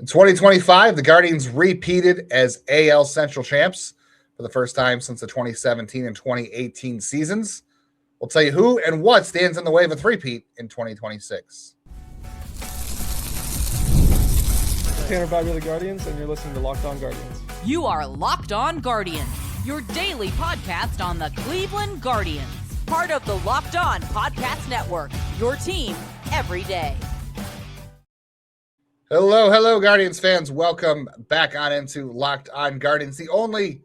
In 2025, the Guardians repeated as AL Central champs for the first time since the 2017 and 2018 seasons. We'll tell you who and what stands in the way of a three-peat in 2026. Tanner Bobby of the Guardians, and you're listening to Locked On Guardians. You are Locked On Guardians, your daily podcast on the Cleveland Guardians. Part of the Locked On Podcast Network, your team every day. Hello, Guardians fans. Welcome back on into Locked On Guardians, the only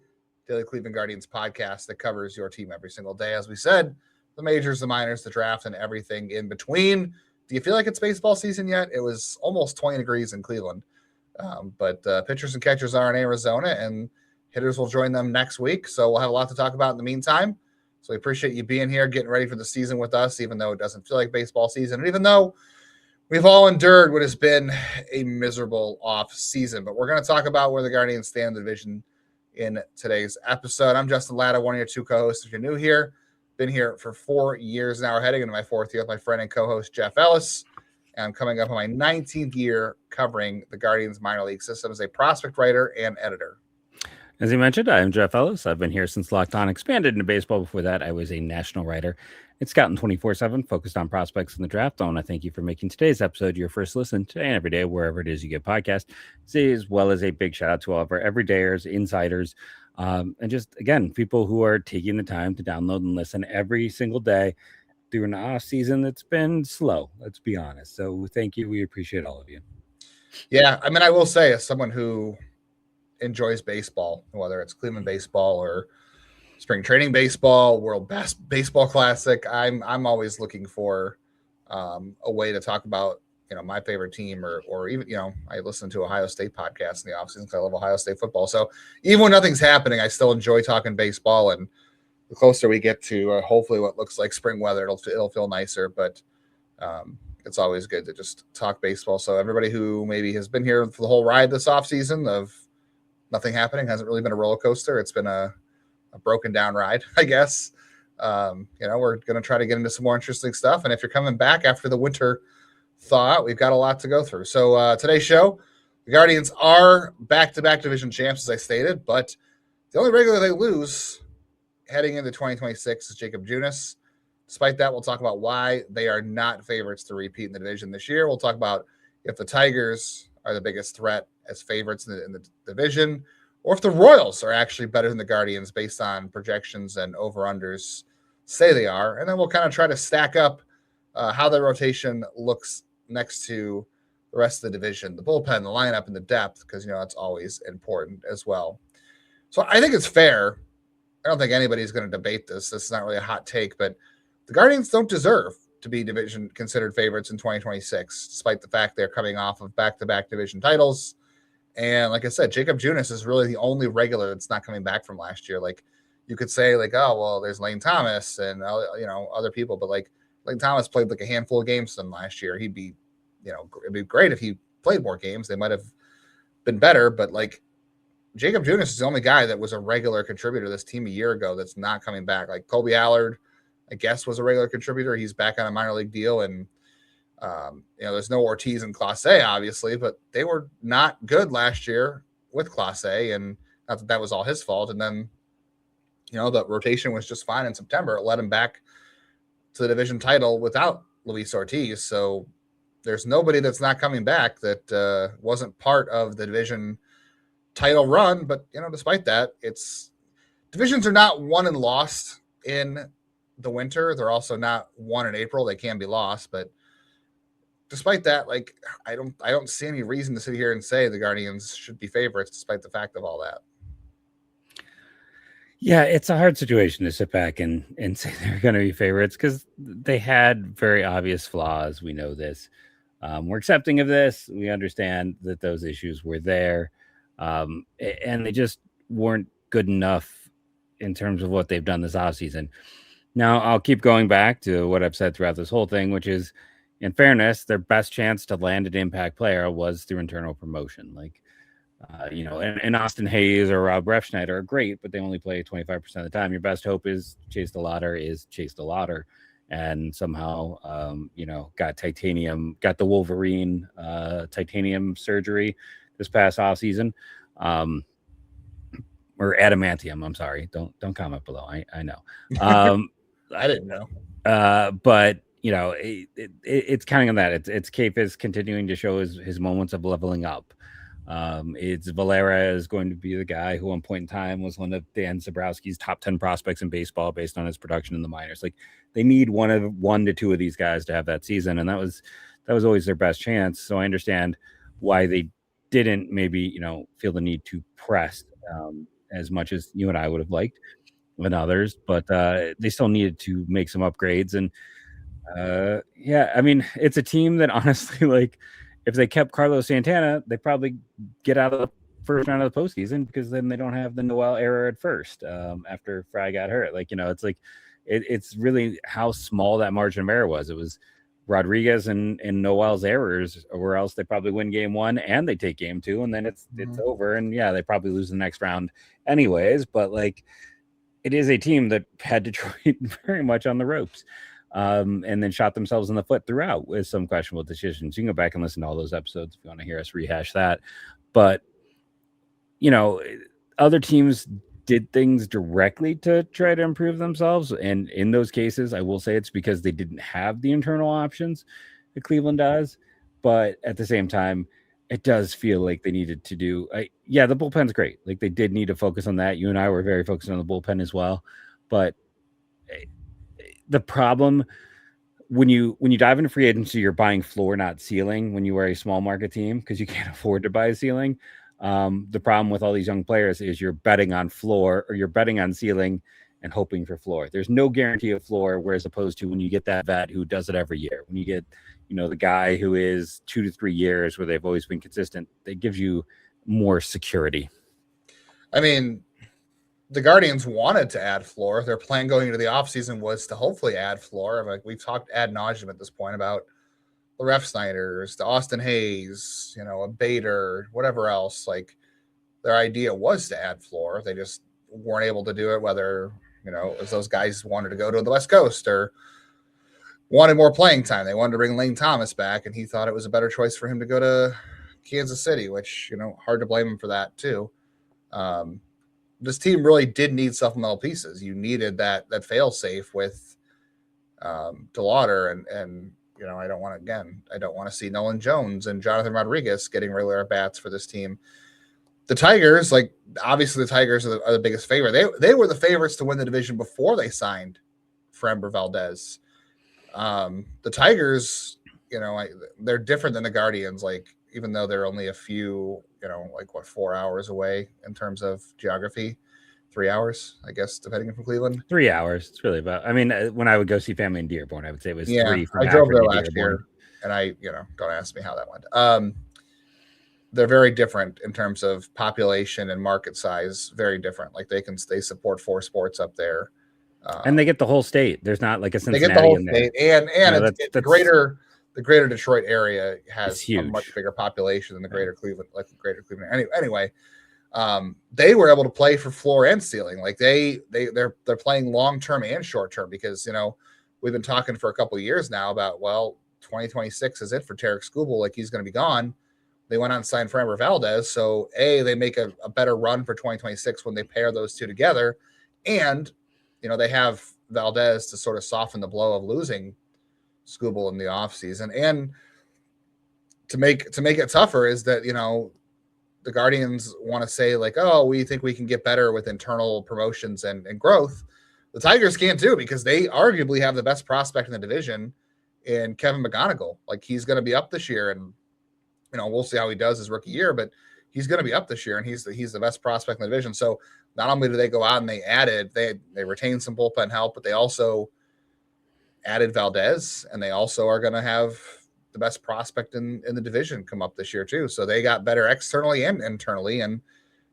daily Cleveland Guardians podcast that covers your team every single day. As we said, the majors, the minors, the draft, and everything in between. Do you feel like it's baseball season yet? It was almost 20 degrees in Cleveland. But pitchers and catchers are in Arizona, and hitters will join them next week. So we'll have a lot to talk about in the meantime. So we appreciate you being here, getting ready for the season with us, even though it doesn't feel like baseball season, and even though we've all endured what has been a miserable off season. But we're going to talk about where the Guardians stand in the division in today's episode. I'm Justin Lada, one of your two co-hosts. If you're new here, been here for 4 years now. We're heading into my fourth year with my friend and co-host Jeff Ellis. And I'm coming up on my 19th year covering the Guardians minor league system as a prospect writer and editor. As you mentioned, I'm Jeff Ellis. I've been here since Locked On expanded into baseball. Before that, I was a national writer at Scouting 24/7, focused on prospects in the draft. I want to thank you for making today's episode your first listen today and every day, wherever it is you get podcasts, as well as a big shout out to all of our everydayers, insiders, and just, again, people who are taking the time to download and listen every single day during the off season. That's been slow, let's be honest. So thank you. We appreciate all of you. Yeah, I mean, I will say, as someone who enjoys baseball, whether it's Cleveland baseball or spring training baseball, World Baseball Classic, I'm always looking for a way to talk about, my favorite team, or even, I listen to Ohio State podcasts in the offseason because I love Ohio State football. So even when nothing's happening, I still enjoy talking baseball. And the closer we get to hopefully what looks like spring weather, it'll feel nicer. But it's always good to just talk baseball. So everybody who maybe has been here for the whole ride this offseason of nothing happening, hasn't really been a roller coaster. It's been a broken down ride, I guess. We're going to try to get into some more interesting stuff. And if you're coming back after the winter thaw, we've got a lot to go through. So today's show, the Guardians are back-to-back division champs, as I stated, but the only regular they lose heading into 2026 is Jacob Junis. Despite that, we'll talk about why they are not favorites to repeat in the division this year. We'll talk about if the Tigers are the biggest threat as favorites in the division, or if the Royals are actually better than the Guardians based on projections and over-unders say they are. And then we'll kind of try to stack up how the rotation looks next to the rest of the division, the bullpen, the lineup, and the depth, because, that's always important as well. So I think it's fair. I don't think anybody's going to debate this. This is not really a hot take, but the Guardians don't deserve to be division considered favorites in 2026, despite the fact they're coming off of back-to-back division titles. And like I said, Jacob Junis is really the only regular that's not coming back from last year. Like, you could say, like, oh, well, there's Lane Thomas and, other people, but like Lane Thomas played like a handful of games for them last year. He'd be, it'd be great if he played more games. They might have been better, but like Jacob Junis is the only guy that was a regular contributor to this team a year ago that's not coming back. Like Colby Allard, I guess, was a regular contributor. He's back on a minor league deal, and there's no Ortiz and Clase, obviously, but they were not good last year with Clase, and not that was all his fault. And then, the rotation was just fine in September. It led him back to the division title without Luis Ortiz. So there's nobody that's not coming back that wasn't part of the division title run. But, despite that, divisions are not won and lost in the winter. They're also not won in April. They can be lost, but despite that, like, I don't see any reason to sit here and say the Guardians should be favorites despite the fact of all that. Yeah, it's a hard situation to sit back and say they're going to be favorites because they had very obvious flaws. We know this. We're accepting of this. We understand that those issues were there, and they just weren't good enough in terms of what they've done this offseason. Now, I'll keep going back to what I've said throughout this whole thing, which is, in fairness, their best chance to land an impact player was through internal promotion. Like, and Austin Hayes or Rob Refschneider are great, but they only play 25% of the time. Your best hope is Chase DeLauter, and somehow, got the Wolverine titanium surgery this past offseason. Or adamantium. I'm sorry. Don't comment below. I know. I didn't know. But it's counting on that. It's Cape is continuing to show his moments of leveling up. It's Valera is going to be the guy who, at one point in time, was one of Dan Zabrowski's top 10 prospects in baseball based on his production in the minors. Like, they need one to two of these guys to have that season, and that was always their best chance. So I understand why they didn't maybe feel the need to press as much as you and I would have liked and others, but they still needed to make some upgrades. And I mean, it's a team that honestly, like, if they kept Carlos Santana, they probably get out of the first round of the postseason, because then they don't have the Noel error at first after Fry got hurt. Like, it's like it's really how small that margin of error was. It was Rodriguez and Noel's errors, or else they probably win game one and they take game two, and then it's over. And they probably lose the next round anyways. But like, it is a team that had Detroit very much on the ropes, and then shot themselves in the foot throughout with some questionable decisions. You can go back and listen to all those episodes if you want to hear us rehash that. But other teams did things directly to try to improve themselves, and in those cases, I will say it's because they didn't have the internal options that Cleveland does. But at the same time, it does feel like they needed to do. The bullpen's great. Like, they did need to focus on that. You and I were very focused on the bullpen as well. But the problem when you dive into free agency, you're buying floor, not ceiling. When you are a small market team, because you can't afford to buy a ceiling. The problem with all these young players is you're betting on floor, or you're betting on ceiling and hoping for floor. There's no guarantee of floor, whereas opposed to when you get that vet who does it every year, when you get, the guy who is 2 to 3 years where they've always been consistent, that gives you more security. I mean, the Guardians wanted to add floor. Their plan going into the offseason was to hopefully add floor. Like, we've talked ad nauseum at this point about the Ref Snyders, the Austin Hayes, a Bader, whatever else. Like, their idea was to add floor. They just weren't able to do it, whether, as those guys wanted to go to the West Coast or wanted more playing time. They wanted to bring Lane Thomas back, and he thought it was a better choice for him to go to Kansas City, which, hard to blame him for that too. This team really did need supplemental pieces. You needed that fail safe with DeLauter and I don't want to see Nolan Jones and Jonathan Rodriguez getting regular at bats for this team. The Tigers, like, obviously the Tigers are the biggest favorite. They were the favorites to win the division before they signed Framber Valdez. The Tigers, they're different than the Guardians. Like, even though they're only a few, 4 hours away in terms of geography, 3 hours, I guess, depending on from Cleveland. 3 hours. It's really about. I mean, when I would go see family in Dearborn, I would say it was 3. I drove there last year, and don't ask me how that went. They're very different in terms of population and market size. Very different. Like, they support 4 sports up there, and they get the whole state. There's not like a Cincinnati. They get the whole in state, there. and it's the greater Detroit area has a much bigger population than the greater Cleveland, Anyway, they were able to play for floor and ceiling. Like, they're playing long term and short term, because we've been talking for a couple of years now about, 2026 is it for Tarek Skubal. Like, he's going to be gone. They went out and signed Framber Valdez, so they make a better run for 2026 when they pair those two together, and they have Valdez to sort of soften the blow of losing Skubal in the offseason. And to make it tougher is that, the Guardians want to say, like, oh, we think we can get better with internal promotions and growth. The Tigers can't do, because they arguably have the best prospect in the division in Kevin McGonigle. Like, he's going to be up this year, and, we'll see how he does his rookie year, but he's going to be up this year, and he's the best prospect in the division. So not only do they go out and they retained some bullpen help, but they also added Valdez, and they also are going to have the best prospect in the division come up this year too. So they got better externally and internally, and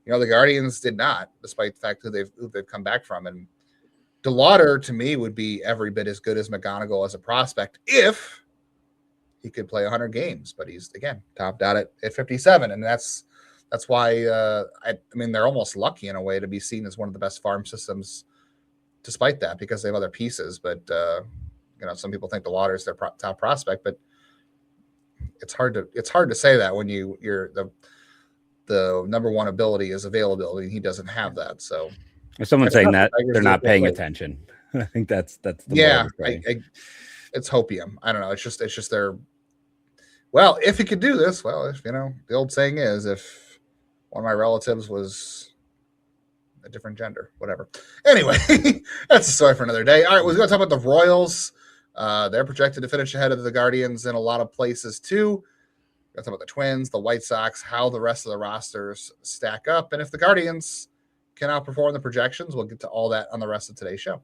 the Guardians did not, despite the fact that they've come back from. And DeLauter, to me, would be every bit as good as McGonigle as a prospect if he could play 100 games, but he's, again, topped out at 57, and that's why I mean, they're almost lucky in a way to be seen as one of the best farm systems, despite that, because they have other pieces. But some people think DeLauter is their top prospect, but it's hard to say that when you're the number one ability is availability, and he doesn't have that. So if someone's saying that, they're not paying attention. I think that's the it's hopium. I don't know. It's just their. Well, if he could do this, well, if the old saying is, if one of my relatives was a different gender, whatever. Anyway, that's a story for another day. All right, we're going to talk about the Royals. They're projected to finish ahead of the Guardians in a lot of places too. We're going to talk about the Twins, the White Sox, how the rest of the rosters stack up, and if the Guardians can outperform the projections. We'll get to all that on the rest of today's show.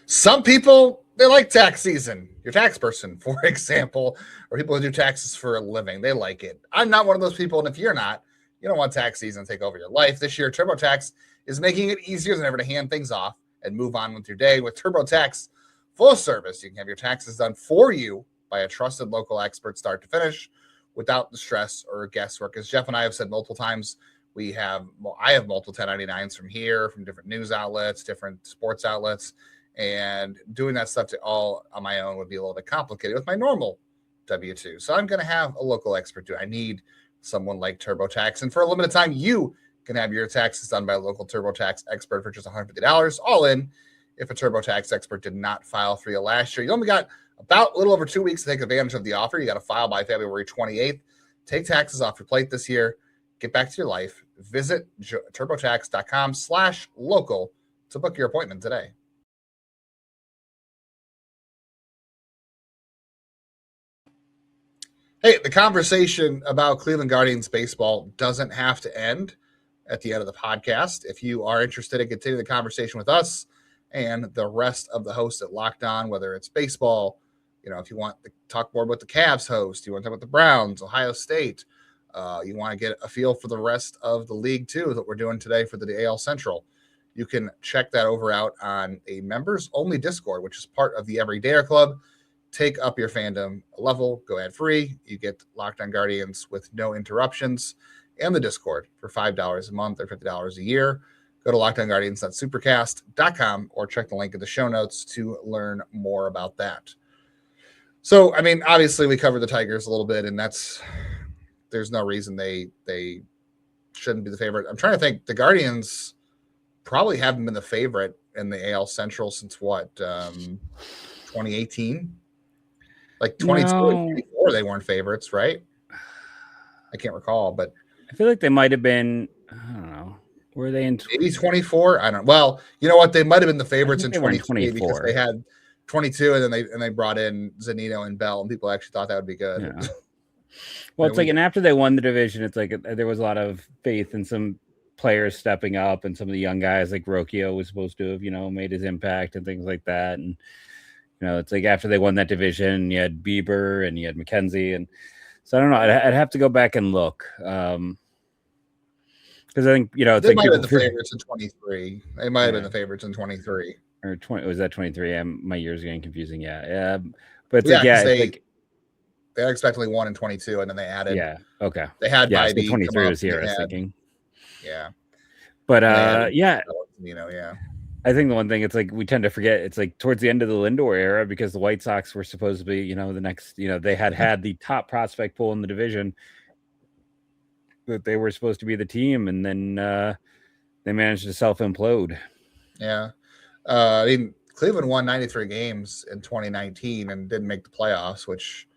Some people, they like tax season. Your tax person, for example, or people who do taxes for a living, they like it. I'm not one of those people, and if you're not, you don't want tax season to take over your life. This year, TurboTax is making it easier than ever to hand things off and move on with your day. With TurboTax full service, you can have your taxes done for you by a trusted local expert start to finish without the stress or guesswork. As Jeff and I have said multiple times, I have multiple 1099s from here, from different news outlets, different sports outlets. And doing that stuff all on my own would be a little bit complicated with my normal W-2. So I'm going to have a local expert do it. I need someone like TurboTax. And for a limited time, you can have your taxes done by a local TurboTax expert for just $150, all in. If a TurboTax expert did not file for you last year, you only got about a little over 2 weeks to take advantage of the offer. You got to file by February 28th. Take taxes off your plate this year. Get back to your life. Visit turbotax.com/local to book your appointment today. Hey, the conversation about Cleveland Guardians baseball doesn't have to end at the end of the podcast. If you are interested in continuing the conversation with us and the rest of the hosts at Locked On, whether it's baseball, if you want to talk more about the Cavs host, you want to talk about the Browns, Ohio State, you want to get a feel for the rest of the league too, that we're doing today for the AL Central, you can check that over out on a members-only Discord, which is part of the Everydayer Club. Take up your fandom level, go ad-free. You get Locked On Guardians with no interruptions and the Discord for $5 a month or $50 a year. Go to lockedonguardians.supercast.com or check the link in the show notes to learn more about that. So, obviously we covered the Tigers a little bit, and there's no reason they shouldn't be the favorite. I'm trying to think. The Guardians probably haven't been the favorite in the AL Central since 2018? Like 22 and 24, they weren't favorites, right? I can't recall, but I feel like they might have been. I don't know. Were they in maybe 24? I don't. Well, you know what? They might have been the favorites in 23 because they had 22, and then they brought in Zunino and Bell, and people actually thought that would be good. Yeah. Well, it's and after they won the division, it's like there was a lot of faith in some players stepping up, and some of the young guys like Rocchio was supposed to have made his impact and things like that, and. It's like after they won that division, you had Bieber and you had McKenzie. And so I don't know. I'd have to go back and look. Because I think, it's they might have been the favorites in 23. They might have been the favorites in 23. Or 20. Was that 23? My years are getting confusing. Yeah. But it's they expectantly won in 22, and then they added. Yeah. Okay. They had Bobby. So 23 was here, I was thinking. Yeah. But, yeah. I think the one thing it's like we tend to forget, it's like towards the end of the Lindor era, because the White Sox were supposed to be, the next, they had the top prospect pool in the division, that they were supposed to be the team, and then they managed to self-implode. Yeah. Cleveland won 93 games in 2019 and didn't make the playoffs, which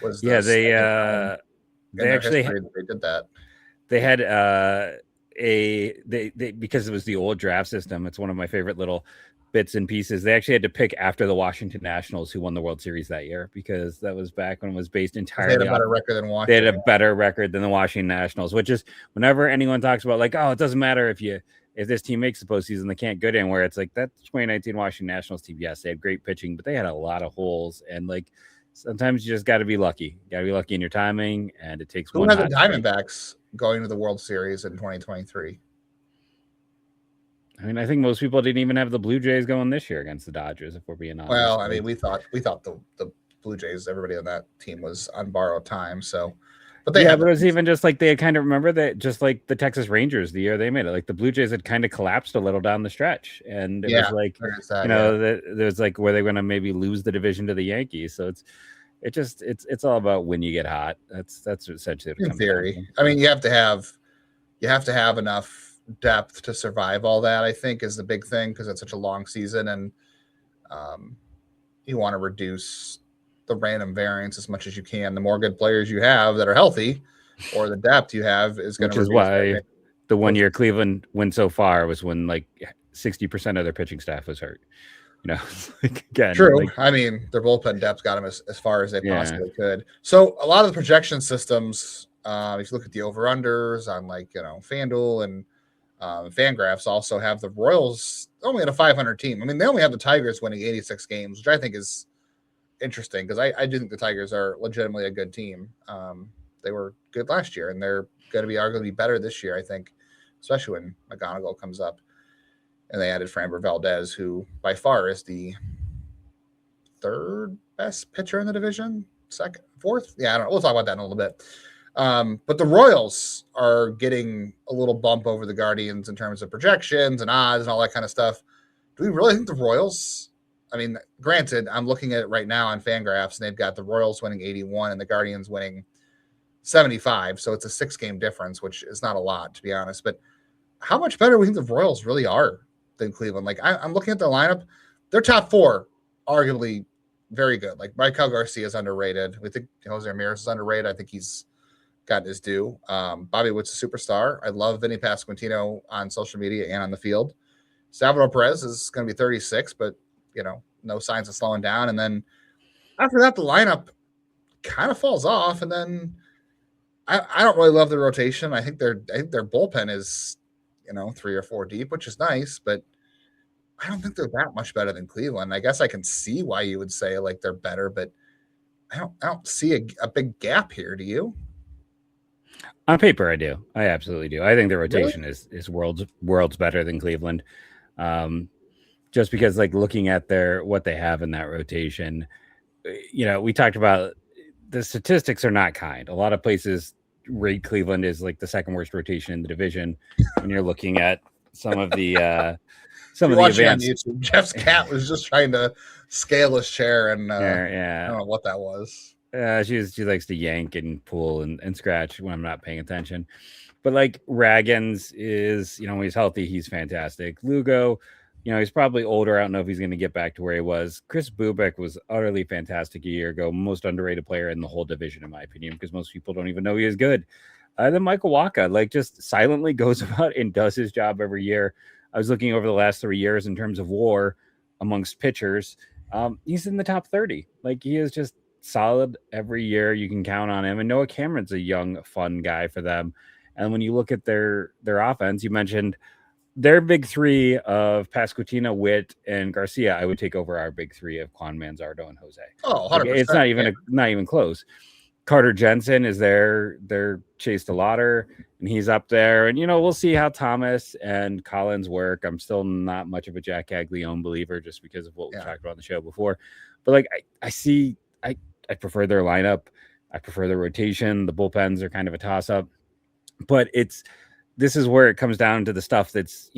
was they actually they did that. They had they because it was the old draft system. It's one of my favorite little bits and pieces. They actually had to pick after the Washington Nationals, who won the World Series that year, because that was back when it was based entirely. They had a better record than Washington. They had a better record than the Washington Nationals, which is whenever anyone talks about like, oh, it doesn't matter if this team makes the postseason, they can't get in. Where it's like that 2019 Washington Nationals team, yes, they had great pitching, but they had a lot of holes, and like sometimes you just got to be lucky. You got to be lucky in your timing, and it takes. Who had the Diamondbacks going to the World Series in 2023? I think most people didn't even have the Blue Jays going this year against the Dodgers, if we're being honest. Well, we thought the Blue Jays, everybody on that team was on borrowed time. So, but it was even just like they had kind of remember that, just like the Texas Rangers, the year they made it, like the Blue Jays had kind of collapsed a little down the stretch, and it was like there's like where they're going to maybe lose the division to the Yankees. So it's all about when you get hot. That's essentially what it In comes down theory. to. I mean, you have to have enough depth to survive all that, I think, is the big thing, because it's such a long season, and you want to reduce the random variance as much as you can. The more good players you have that are healthy, or the depth you have, is going to Which is why the 1 year Cleveland win so far was when like 60% of their pitching staff was hurt. Like, again, true. Like, I mean, their bullpen depth got them as far as they possibly could. So a lot of the projection systems, if you look at the over-unders on FanDuel and Fangraphs, also have the Royals only at a 500 team. I mean, they only have the Tigers winning 86 games, which I think is interesting, because I do think the Tigers are legitimately a good team. They were good last year, and they're going to be arguably better this year, I think, especially when McGonigle comes up. And they added Framber Valdez, who by far is the third best pitcher in the division, second, fourth. Yeah, I don't know. We'll talk about that in a little bit. But the Royals are getting a little bump over the Guardians in terms of projections and odds and all that kind of stuff. Do we really think the Royals? I mean, granted, I'm looking at it right now on Fangraphs, and they've got the Royals winning 81 and the Guardians winning 75. So it's a 6-game difference, which is not a lot, to be honest. But how much better do we think the Royals really are than Cleveland? Like, I'm looking at the lineup. Their top four, arguably very good. Like, Michael Garcia is underrated. We think Jose Ramirez is underrated. I think he's got his due. Bobby Witt's a superstar. I love Vinnie Pasquantino on social media and on the field. Salvador Perez is going to be 36, but no signs of slowing down. And then after that, the lineup kind of falls off. And then I don't really love the rotation. I think their bullpen is 3 or 4 deep, which is nice, but I don't think they're that much better than Cleveland. I guess I can see why you would say like they're better, but I don't see a big gap here. Do you? On paper, I do. I absolutely do. I think the rotation is worlds better than Cleveland. Just because, like, looking at what they have in that rotation, we talked about the statistics are not kind. A lot of places rate Cleveland is like the second worst rotation in the division. When you're looking at some of the advanced, on YouTube, Jeff's cat was just trying to scale his chair, and yeah, I don't know what that was. She likes to yank and pull and scratch when I'm not paying attention. But like Raggins is, when he's healthy, he's fantastic. Lugo, he's probably older. I don't know if he's going to get back to where he was. Chris Bubic was utterly fantastic a year ago. Most underrated player in the whole division, in my opinion, because most people don't even know he is good. Then Michael Wacha, just silently goes about and does his job every year. I was looking over the last 3 years in terms of WAR amongst pitchers. He's in the top 30. He is just solid every year. You can count on him. And Noah Cameron's a young, fun guy for them. And when you look at their offense, you mentioned their big three of Pasquantino, Witt, and Garcia. I would take over our big three of Juan Manzardo and Jose. Oh, 100%. It's not even close. Carter Jensen is their Chase DeLauter, and he's up there. And we'll see how Thomas and Collins work. I'm still not much of a Jack Caglione believer, just because of what we talked about on the show before. But I prefer their lineup. I prefer their rotation. The bullpens are kind of a toss-up. But this is where it comes down to the stuff that's,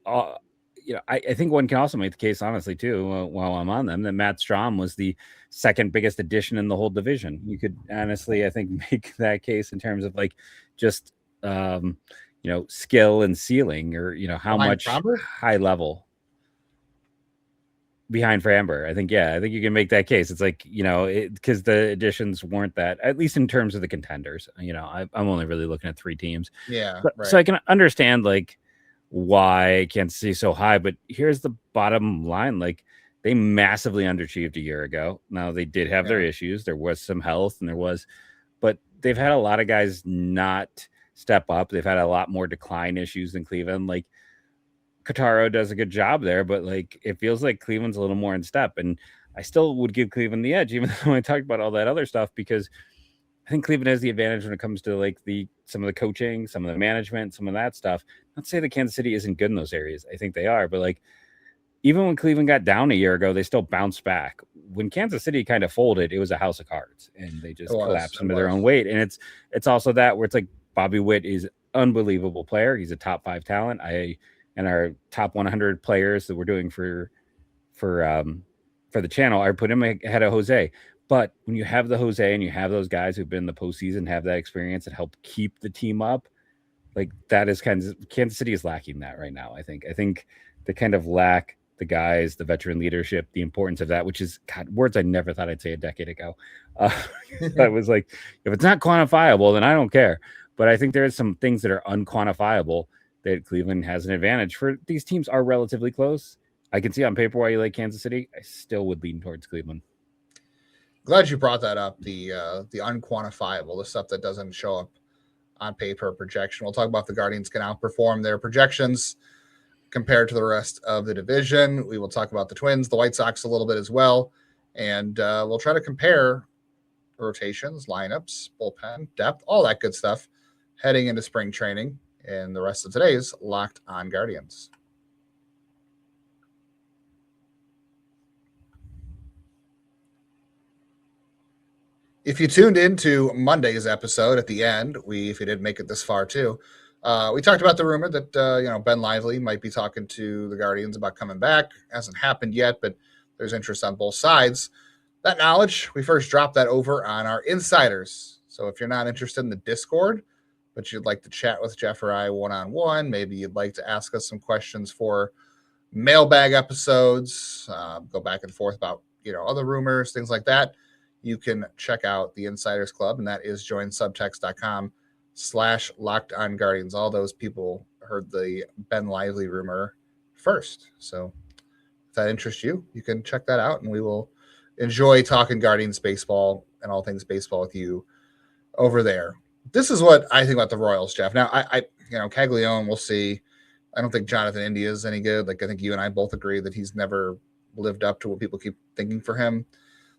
I think one can also make the case, honestly, too, while I'm on them, that Matt Strahm was the second biggest addition in the whole division. You could honestly, I think, make that case in terms of just, skill and ceiling, or, how much high level behind Framber. I think you can make that case. It's because the additions weren't that, at least in terms of the contenders. I'm only really looking at 3 teams. Yeah. Right. So I can understand why Kansas City so high, but here's the bottom line. They massively underachieved a year ago. Now they did have their issues. There was some health but they've had a lot of guys not step up. They've had a lot more decline issues than Cleveland. Kataro does a good job there, but it feels like Cleveland's a little more in step. And I still would give Cleveland the edge, even though I talked about all that other stuff, because I think Cleveland has the advantage when it comes to some of the coaching, some of the management, some of that stuff. Not to say that Kansas City isn't good in those areas. I think they are, but even when Cleveland got down a year ago, they still bounced back. When Kansas City kind of folded, it was a house of cards, and they just collapsed under their own weight. And it's also that where it's Bobby Witt is an unbelievable player. He's a top 5 talent. And our top 100 players that we're doing for the channel, I put him ahead of Jose. But when you have the Jose and you have those guys who've been in the postseason, have that experience and help keep the team up, like that is Kansas City is lacking that right now. I think they kind of lack the guys, the veteran leadership, the importance of that, which is words I never thought I'd say a decade ago. I was like, if it's not quantifiable, then I don't care. But I think there's some things that are unquantifiable that Cleveland has an advantage for. These teams are relatively close. I can see on paper why you like Kansas City. I still would lean towards Cleveland. Glad you brought that up. The unquantifiable, the stuff that doesn't show up on paper projection. We'll talk about the Guardians can outperform their projections compared to the rest of the division. We will talk about the Twins, the White Sox a little bit as well. And we'll try to compare rotations, lineups, bullpen, depth, all that good stuff heading into spring training and the rest of today's Locked On Guardians. If you tuned into Monday's episode at the end, if you didn't make it this far too, we talked about the rumor that Ben Lively might be talking to the Guardians about coming back. Hasn't happened yet, but there's interest on both sides. That knowledge, we first dropped that over on our insiders. So if you're not interested in the Discord, but you'd like to chat with Jeff or I one-on-one, maybe you'd like to ask us some questions for mailbag episodes, go back and forth about other rumors, things like that, you can check out the Insiders Club, and that is joinsubtext.com/LockedOnGuardians. All those people heard the Ben Lively rumor first. So if that interests you, you can check that out, and we will enjoy talking Guardians baseball and all things baseball with you over there. This is what I think about the Royals, Jeff. Now, I Caglione, we'll see. I don't think Jonathan India is any good. I think you and I both agree that he's never lived up to what people keep thinking for him.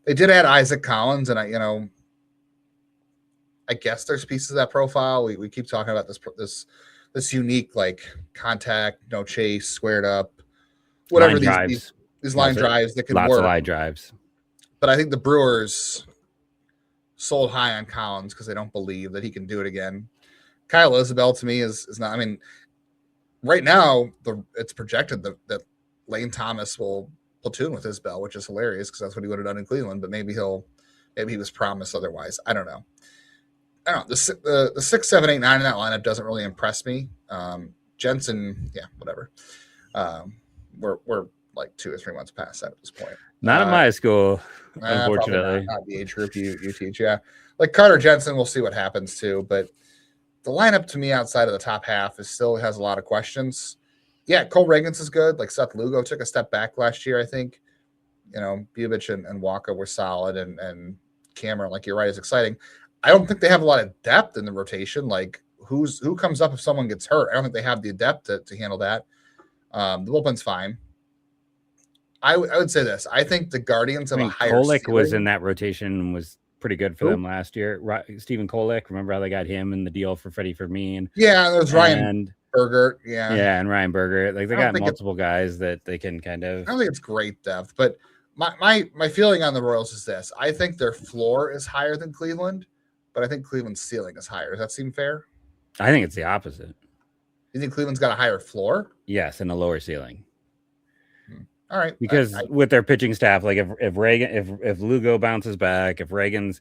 They did add Isaac Collins, and I guess there's pieces of that profile. We keep talking about this unique contact, no chase, squared up, whatever these line drives that can work. Lots of line drives. But I think the Brewers sold high on Collins because they don't believe that he can do it again. Kyle Isabel to me is not. I mean, right now it's projected that Lane Thomas will platoon with Isbell, which is hilarious because that's what he would have done in Cleveland. But maybe he was promised otherwise. I don't know. The 6, 7, 8, 9 in that lineup doesn't really impress me. Jensen, yeah, whatever. We're like 2 or 3 months past that at this point. Not at my school, unfortunately. Not the age group you teach. Yeah, like Carter Jensen, we'll see what happens too. But the lineup to me outside of the top half still has a lot of questions. Yeah, Cole Reagans is good. Like Seth Lugo took a step back last year, I think. Bubich and Walker were solid, and Cameron, like you're right, is exciting. I don't think they have a lot of depth in the rotation. Like who comes up if someone gets hurt? I don't think they have the depth to handle that. The bullpen's fine. I would say this. I think the Guardians have a higher Kolek ceiling. was in that rotation and was pretty good for them last year. Stephen Kolek, remember how they got him in the deal for Freddie Fermin? Yeah, there's Ryan Berger. Yeah, and Ryan Berger. Like they got multiple guys that they can kind of. I don't think it's great depth, but my feeling on the Royals is this: I think their floor is higher than Cleveland, but I think Cleveland's ceiling is higher. Does that seem fair? I think it's the opposite. You think Cleveland's got a higher floor? Yes, and a lower ceiling. All right, because with their pitching staff, like if Lugo bounces back, if Reagans,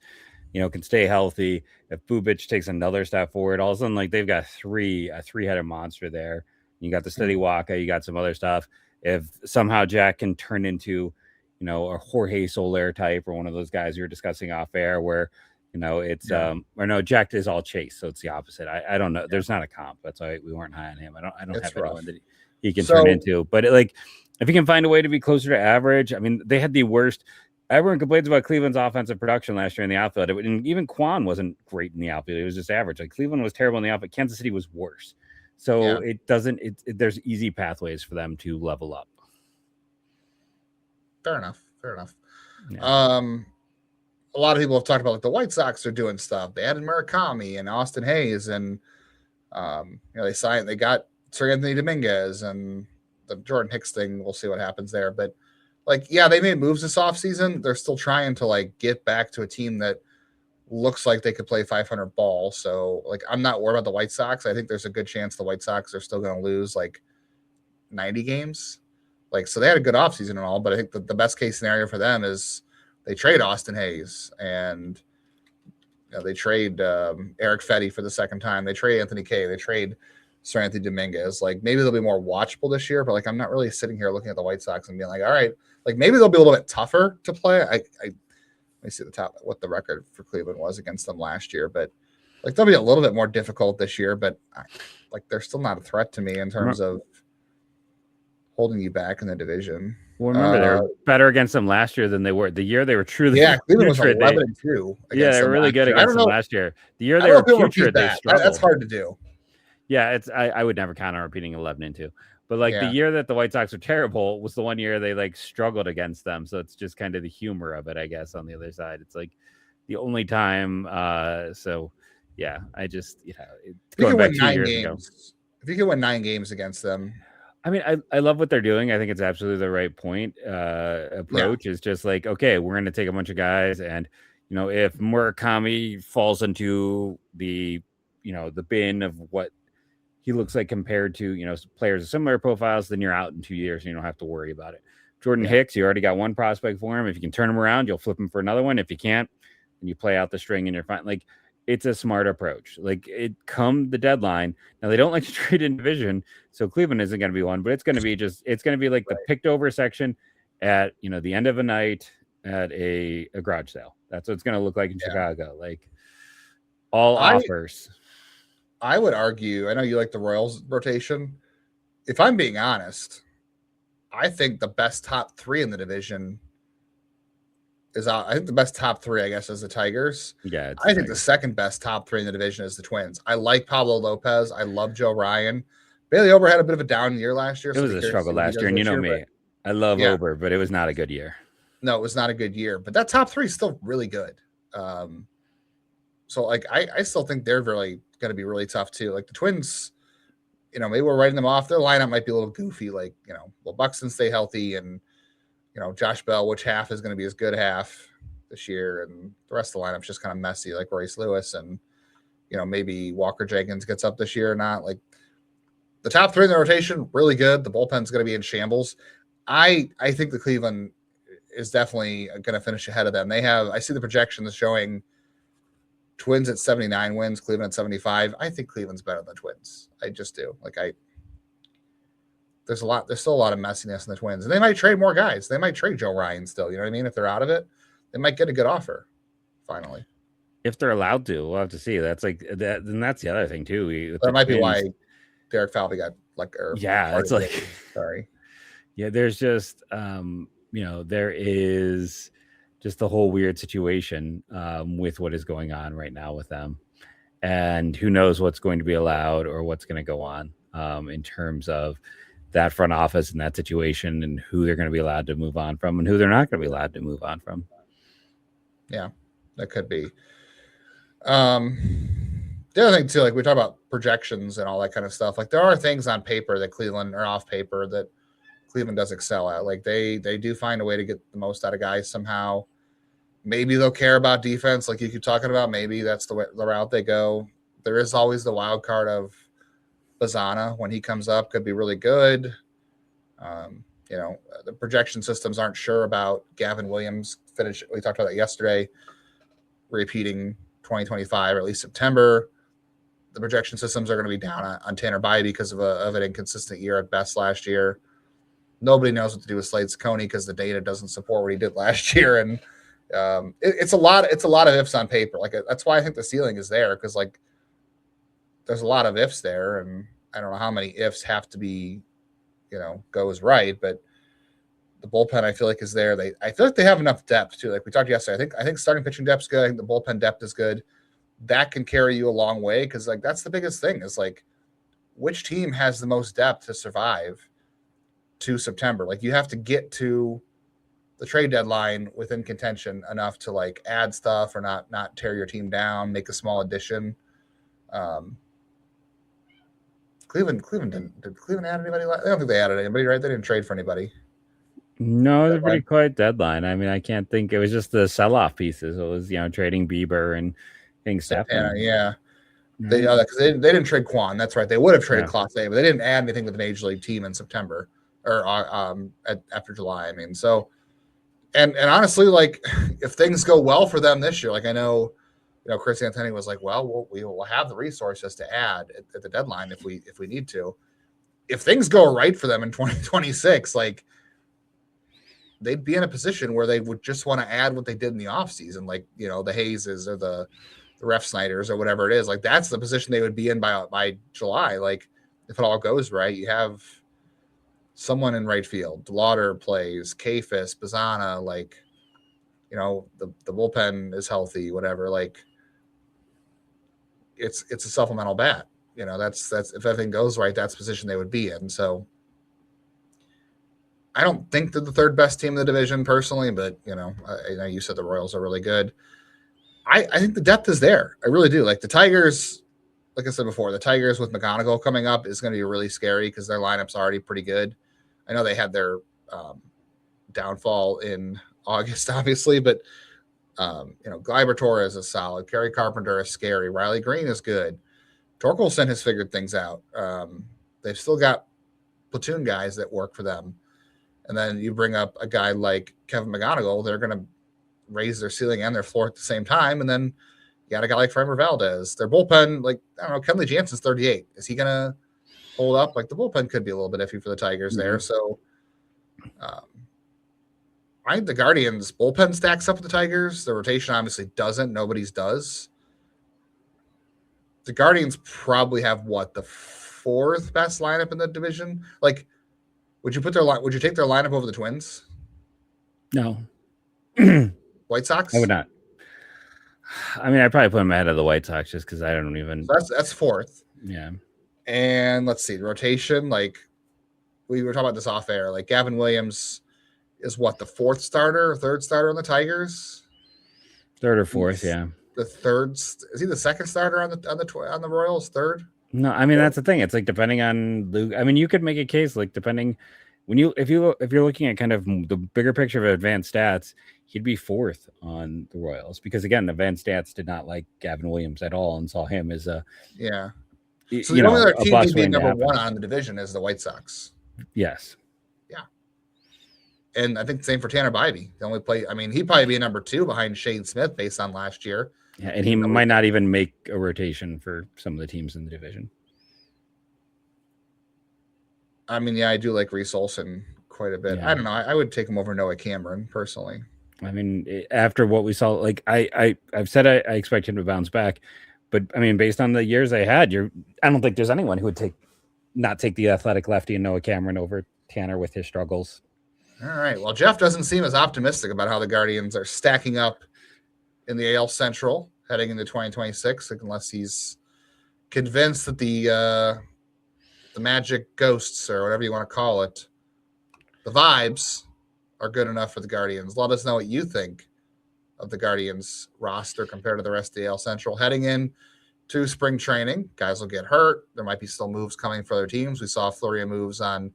can stay healthy, if Bubich takes another step forward, all of a sudden like they've got a three-headed monster there. You got the steady Waka, you got some other stuff. If somehow Jack can turn into, a Jorge Soler type or one of those guys you were discussing off air, where it's Jack is all chase, so it's the opposite. I don't know. Yeah. There's not a comp. That's why we weren't high on him. I don't have anyone that he can turn into, but if he can find a way to be closer to average, I mean, they had the worst. Everyone complains about Cleveland's offensive production last year in the outfield. And even Kwan wasn't great in the outfield. It was just average. Like Cleveland was terrible in the outfield. Kansas City was worse. So there's easy pathways for them to level up. Fair enough. Yeah. A lot of people have talked about the White Sox are doing stuff. They added Murakami and Austin Hayes, and they got Sir Anthony Dominguez and the Jordan Hicks thing. We'll see what happens there. But they made moves this offseason. They're still trying to get back to a team that looks like they could play 500 ball. So I'm not worried about the White Sox. I think there's a good chance the White Sox are still going to lose 90 games. So they had a good offseason and all, but I think the best case scenario for them is they trade Austin Hayes, and they trade Eric Fetty for the second time. They trade Anthony Kay. They trade Sir Anthony Dominguez. Like, maybe they'll be more watchable this year, but like, I'm not really sitting here looking at the White Sox and being like, all right, like maybe they'll be a little bit tougher to play. Let me see what the record for Cleveland was against them last year, but like they'll be a little bit more difficult this year, but like they're still not a threat to me in terms of holding you back in the division. Well, remember they were better against them last year than they were the year they were truly. Yeah, Cleveland was 11-2. Yeah, they were really good against them last year. The year they were putrid, they struggled. That's hard to do. Yeah, I would never count on repeating 11-2. But like the year that the White Sox were terrible was the one year they like struggled against them. So it's just kind of the humor of it, I guess. On the other side, it's like the only time. So yeah, I just going back 2 years ago. If you can win 9 games against them. I mean, I love what they're doing. I think it's absolutely the right point. Approach is just like, okay, we're going to take a bunch of guys, and if Murakami falls into the the bin of what he looks like compared to players of similar profiles, then you're out in 2 years and you don't have to worry about it. Jordan Hicks, you already got one prospect for him. If you can turn him around, you'll flip him for another one. If you can't, then you play out the string and you're fine. Like, it's a smart approach. Like, it come the deadline. Now, they don't like to trade in division, so Cleveland isn't going to be one, but it's going to be like the picked over section at, the end of a night at a garage sale. That's what it's going to look like in Chicago. Like, all offers. I would argue, I know you like the Royals rotation. If I'm being honest, I think the best top 3 in the division is out. I think the best top 3, I guess, is the Tigers. Yeah, I think the second best top 3 in the division is the Twins. I like Pablo Lopez. I love Joe Ryan. Bailey Ober had a bit of a down year last year. It was a struggle last year, and you know me. I love Ober, but it was not a good year. No, it was not a good year. But that top 3 is still really good. So, like, I still think they're really going to be really tough, too. Like, the Twins, maybe we're writing them off. Their lineup might be a little goofy. Like, will Buxton stay healthy, and Josh Bell, which half is going to be his good half this year, and the rest of the lineup's just kind of messy, like Royce Lewis, and maybe Walker Jenkins gets up this year or not. Like, the top 3 in the rotation, really good. The bullpen's going to be in shambles. I think the Cleveland is definitely going to finish ahead of them. I see the projections showing Twins at 79 wins, Cleveland at 75. I think Cleveland's better than Twins. I just do. Like, there's still a lot of messiness in the Twins, and they might trade more guys. They might trade Joe Ryan still. You know what I mean? If they're out of it, they might get a good offer finally. If they're allowed to, we'll have to see. That's like that. Then that's the other thing too. That might be why Derek Falvey got it's like sorry. Yeah, there's just there is just the whole weird situation with what is going on right now with them, and who knows what's going to be allowed or what's going to go on in terms of that front office and that situation, and who they're going to be allowed to move on from and who they're not going to be allowed to move on from. Yeah, that could be. The other thing too, like we talk about projections and all that kind of stuff. Like, there are things on paper that Cleveland, or off paper, that Cleveland does excel at. Like, they do find a way to get the most out of guys somehow. Maybe they'll care about defense, like you keep talking about. Maybe that's the route they go. There is always the wild card of Bazana when he comes up, could be really good. The projection systems aren't sure about Gavin Williams finish. We talked about that yesterday, repeating 2025 or at least September. The projection systems are going to be down on Tanner Bybee because of an inconsistent year at best last year. Nobody knows what to do with Slade Cecconi because the data doesn't support what he did last year, and it's a lot of ifs on paper. Like, that's why I think the ceiling is there, because like there's a lot of ifs there, and I don't know how many ifs have to be, goes right, but the bullpen I feel like is there. I feel like they have enough depth too. Like we talked yesterday, I think starting pitching depth is good. I think the bullpen depth is good. That can carry you a long way, because like that's the biggest thing is like which team has the most depth to survive to September. Like, you have to get to the trade deadline within contention enough to like add stuff or not tear your team down, make a small addition. Cleveland did Cleveland add anybody? I don't think they added anybody, right? They didn't trade for anybody. No, it was a pretty quiet deadline. I mean, I can't think. It was just the sell-off pieces. It was trading Bieber and things. Yeah. Because they didn't trade Quan. That's right. They would have traded Clase, but they didn't add anything with the major league team in September or after July. I mean, so And honestly, like if things go well for them this year, like I know, Chris Anthony was like, well, we will have the resources to add at the deadline if we need to. If things go right for them in 2026, like they'd be in a position where they would just want to add what they did in the offseason, like, the Hayeses or the Ref Snyders or whatever it is. Like that's the position they would be in by July. Like if it all goes right, you have someone in right field. DeLauter plays, Kafis, Bazzana, like, the bullpen is healthy, whatever. Like it's a supplemental bat. That's if everything goes right, that's the position they would be in. So I don't think they're the third best team in the division personally, but I know you said the Royals are really good. I think the depth is there. I really do. Like the Tigers, like I said before, the Tigers with McGonigle coming up is going to be really scary because their lineup's already pretty good. I know they had their downfall in August, obviously, but Gleyber Torres is solid. Kerry Carpenter is scary. Riley Green is good. Torkelson has figured things out. They've still got platoon guys that work for them. And then you bring up a guy like Kevin McGonigle, they're going to raise their ceiling and their floor at the same time. And then you got a guy like Framber Valdez. Their bullpen, like, I don't know, Kenley Jansen's 38. Is he going to hold up? Like the bullpen could be a little bit iffy for the Tigers there. So I think the Guardians bullpen stacks up with the Tigers. The rotation obviously doesn't. Nobody's does. The Guardians probably have the fourth best lineup in the division. Like, would you take their lineup over the Twins? No. White Sox? I would not. I mean, I'd probably put them ahead of the White Sox just because I don't even. So that's fourth. Yeah. And let's see, rotation. Like we were talking about this off air. Like Gavin Williams is the fourth starter or third starter on the Tigers? Third or fourth, yeah. The third is he the second starter on the Royals? Third? No, I mean that's the thing. It's like depending on Luke. I mean, you could make a case like depending if you're looking at kind of the bigger picture of advanced stats, he'd be fourth on the Royals because again, advanced stats did not like Gavin Williams at all and saw him as a So the only other team he'd be number one on in the division is the White Sox. Yes. Yeah. And I think the same for Tanner Bybee. He'd probably be a number two behind Shane Smith based on last year. Yeah, and he might not even make a rotation for some of the teams in the division. I mean, yeah, I do like Reese Olson quite a bit. Yeah. I don't know. I would take him over Noah Cameron personally. I mean, after what we saw, like I've said, I expect him to bounce back. But I mean, based on the years they had, I don't think there's anyone who would not take the athletic lefty and Noah Cameron over Tanner with his struggles. All right. Well, Jeff doesn't seem as optimistic about how the Guardians are stacking up in the AL Central heading into 2026, unless he's convinced that the magic ghosts or whatever you want to call it, the vibes are good enough for the Guardians. Let us know what you think of the Guardians roster compared to the rest of the AL Central heading in to spring training. Guys will get hurt. There might be still moves coming for other teams. We saw a flurry of moves on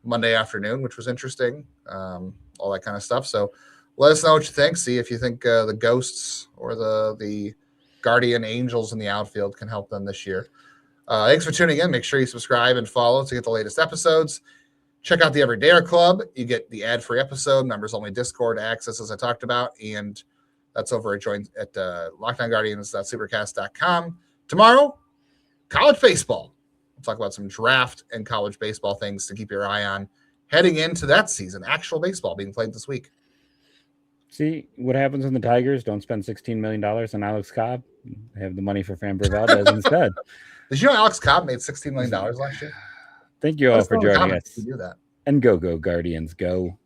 Monday afternoon, which was interesting. All that kind of stuff. So let us know what you think. See if you think the ghosts or the guardian angels in the outfield can help them this year. Thanks for tuning in. Make sure you subscribe and follow to get the latest episodes. Check out the Everydayer Club. You get the ad-free episode, members-only Discord access, as I talked about, and that's over at lockdownguardians.supercast.com. Tomorrow, college baseball. We'll talk about some draft and college baseball things to keep your eye on heading into that season. Actual baseball being played this week. See what happens when the Tigers don't spend $16 million on Alex Cobb. They have the money for Framber Valdez instead. Did you know Alex Cobb made $16 million last year? Thank you all for joining us. To do that. And go Guardians, go.